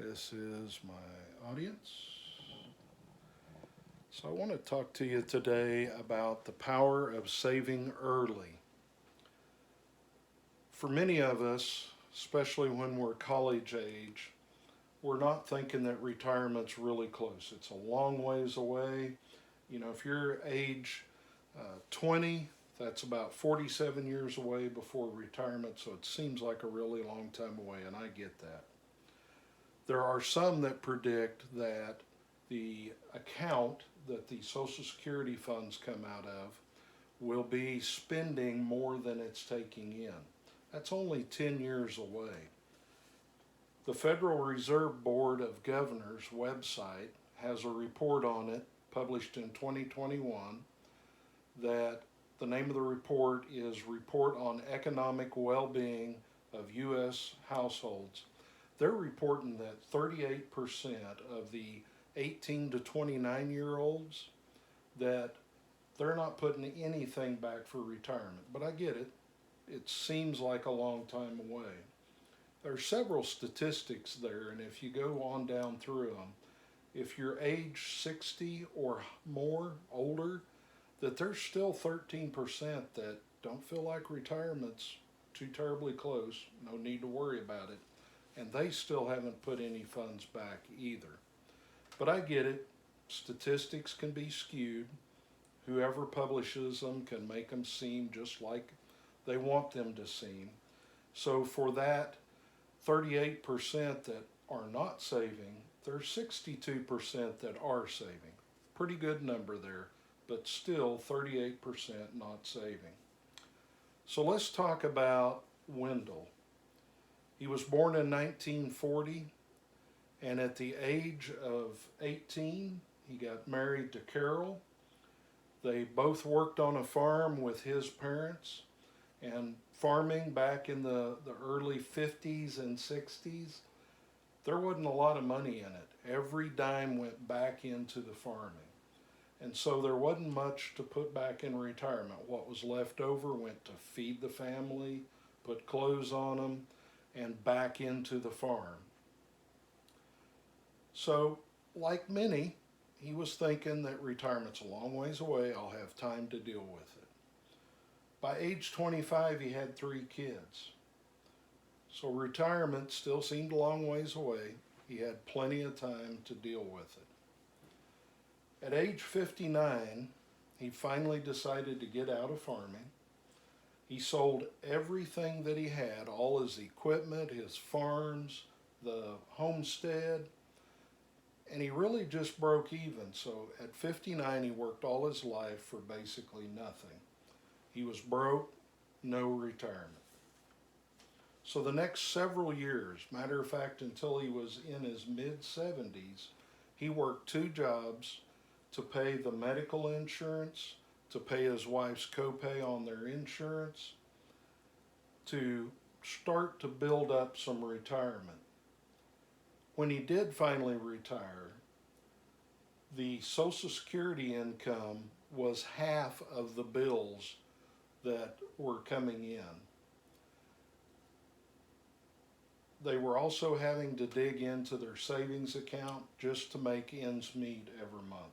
This is my audience. So, I want to talk to you today about the power of saving early. For many of us, especially when we're college age, we're not thinking that retirement's really close. It's a long ways away. If you're age 20, that's about 47 years away before retirement, so it seems like a really long time away, and I get that. There are some that predict that the account that the Social Security funds come out of will be spending more than it's taking in. That's only 10 years away. The Federal Reserve Board of Governors website has a report on it published in 2021 that the name of the report is Report on Economic Well-Being of U.S. Households. They're reporting that 38% of the 18 to 29 year olds that they're not putting anything back for retirement. But I get it. It seems like a long time away. There are several statistics there, and if you go on down through them, if you're age 60 or more, older, that there's still 13% that don't feel like retirement's too terribly close, no need to worry about it, and they still haven't put any funds back either. But I get it, statistics can be skewed. Whoever publishes them can make them seem just like they want them to seem. So for that 38% that are not saving, there's 62% that are saving. Pretty good number there, but still 38% not saving. So let's talk about Wendell. He was born in 1940, and at the age of 18, he got married to Carol. They both worked on a farm with his parents, and farming back in the early 50s and 60s, there wasn't a lot of money in it. Every dime went back into the farming. And so there wasn't much to put back in retirement. What was left over went to feed the family, put clothes on them, and back into the farm. So, like many, he was thinking that retirement's a long ways away, I'll have time to deal with it. By age 25, he had 3 kids. So retirement still seemed a long ways away. He had plenty of time to deal with it. At age 59, he finally decided to get out of farming. He sold everything that he had, all his equipment, his farms, the homestead, and he really just broke even. So at 59, he worked all his life for basically nothing. He was broke, no retirement. So the next several years, matter of fact, until he was in his mid-70s, he worked 2 jobs to pay the medical insurance, to pay his wife's copay on their insurance, to start to build up some retirement. When he did finally retire, the Social Security income was half of the bills that were coming in. They were also having to dig into their savings account just to make ends meet every month.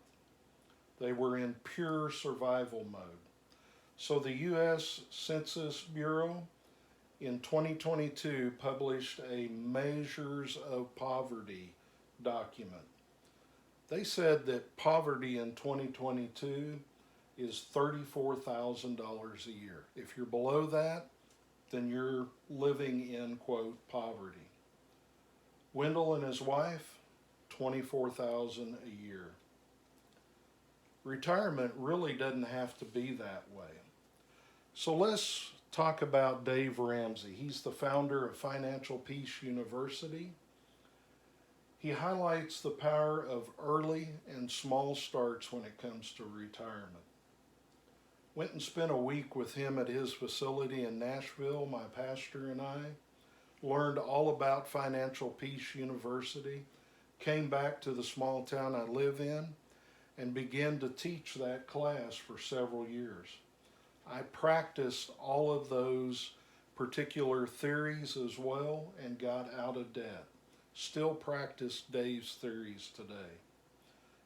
They were in pure survival mode. So the U.S. Census Bureau in 2022 published a Measures of Poverty document. They said that poverty in 2022 is $34,000 a year. If you're below that, then you're living in, quote, poverty. Wendell and his wife, $24,000 a year. Retirement really doesn't have to be that way. So let's talk about Dave Ramsey. He's the founder of Financial Peace University. He highlights the power of early and small starts when it comes to retirement. Went and spent a week with him at his facility in Nashville, my pastor and I. Learned all about Financial Peace University. Came back to the small town I live in and began to teach that class for several years. I practiced all of those particular theories as well and got out of debt. still practice Dave's theories today.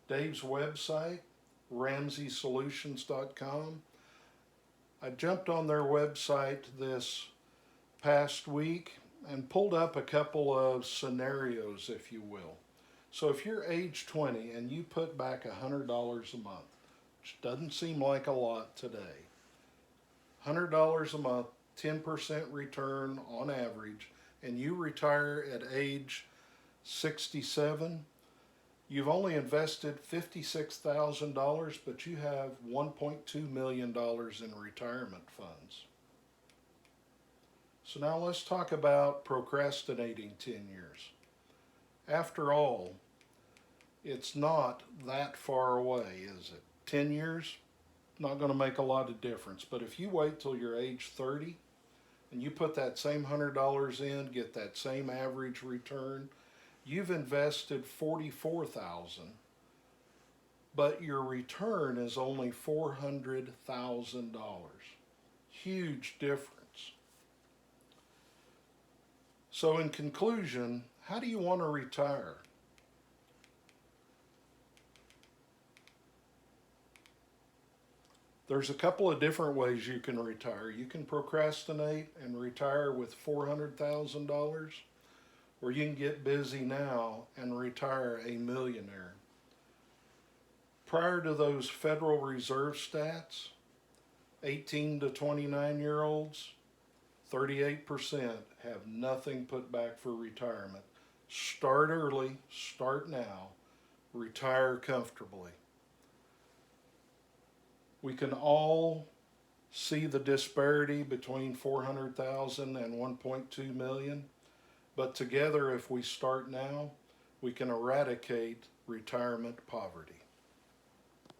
Dave's website, RamseySolutions.com. I jumped on their website this past week and pulled up a couple of scenarios, if you will. So if you're age 20 and you put back $100 a month, which doesn't seem like a lot today, $100 a month, 10% return on average, and you retire at age 67, you've only invested $56,000, but you have $1.2 million in retirement funds. So now let's talk about procrastinating 10 years. After all, it's not that far away, is it? 10 years, not going to make a lot of difference. But if you wait till you're age 30 and you put that same $100 in, get that same average return, you've invested $44,000, but your return is only $400,000. Huge difference. So in conclusion, how do you want to retire? There's a couple of different ways you can retire. You can procrastinate and retire with $400,000, or you can get busy now and retire a millionaire. Prior to those Federal Reserve stats, 18 to 29-year-olds, 38% have nothing put back for retirement. Start early, start now, retire comfortably. We can all see the disparity between 400,000 and 1.2 million, but together if we start now, we can eradicate retirement poverty.